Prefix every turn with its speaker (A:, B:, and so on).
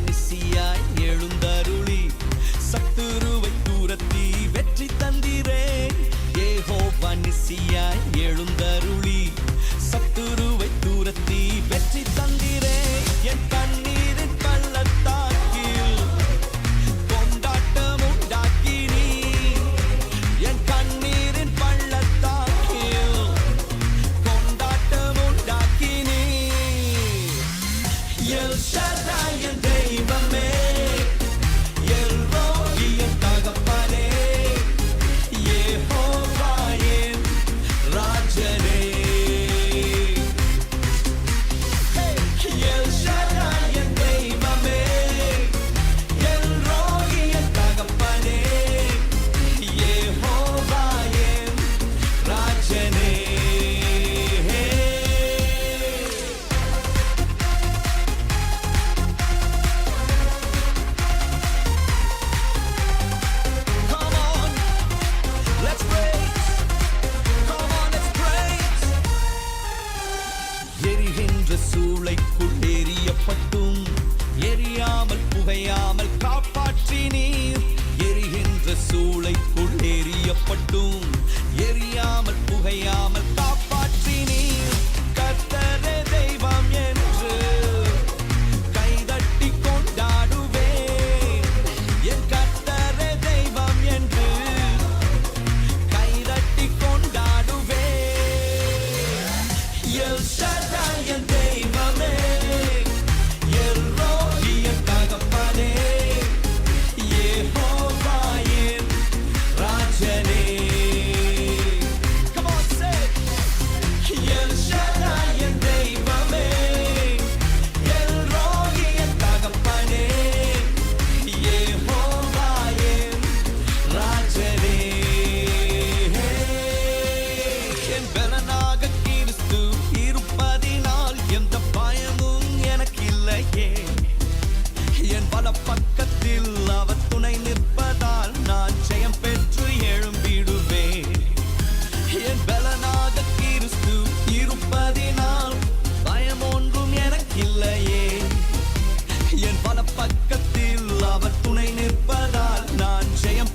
A: நிசியாய் எழுந்தருளி சத்துருவை தூரத்தி வெற்றி தந்திரே. யெகோவா நிசியாய் எழுந்தருளி சத்துருவை தூரத்தி வெற்றி தந்திரே. என் கண்ணீரின் பள்ளத்தாக்கில் கொண்டாட்டம் உண்டாக்கினீ. என் கண்ணீரின் பள்ளத்தாக்கில் கொண்டாட்டம் உண்டாக்கினீ. எல் ஷடாய் என் தெய்வமே, எல் ரோகி என் தகப்பனே, யெகோவா என் ராஜனே. எல் ஷடாய் என் தெய்வமே, எல் ரோகி என் தகப்பனே, யெகோவா என் ராஜனே. எரிகின்ற சூளைக்குள் எரியப்பட்டும் எரியாமல் புகையாமல் காப்பாற்றினீர். எரிகின்ற சூளைக்குள் எரியப்பட்டும் எரியாமல் புகையாமல் காப்பாற்றினீர். கர்த்தரே தெய்வம் என்று கைதட்டி கொண்டாடுவேன். என் கர்த்தரே தெய்வம் என்று கைதட்டி கொண்டாடுவேன். எல் ஷடாய் என் தெய்வமே, எல் ரோகி என் தகப்பனே, யெகோவா என் ராஜனே. Come on, say it. El Shaddai என் தெய்வமே, எல் ரோகி என் தகப்பனே, யெகோவா என் ராஜனே. என் பலனாக கிறிஸ்து இருப்பதினால் எந்த பயமும் எனக்கு இல்லையே. என் பல பக்கத்தில் அவர் துணை நிற்பதால் நான் ஜெயம் பெற்று எழும்பிடுவேன். என் பலனாக கிறிஸ்து இருப்பதினால் பயம் ஒன்றும் எனக்கில்லையே. என் பல பக்கத்தில் அவர் துணை நிற்பதால் நான் ஜெயம்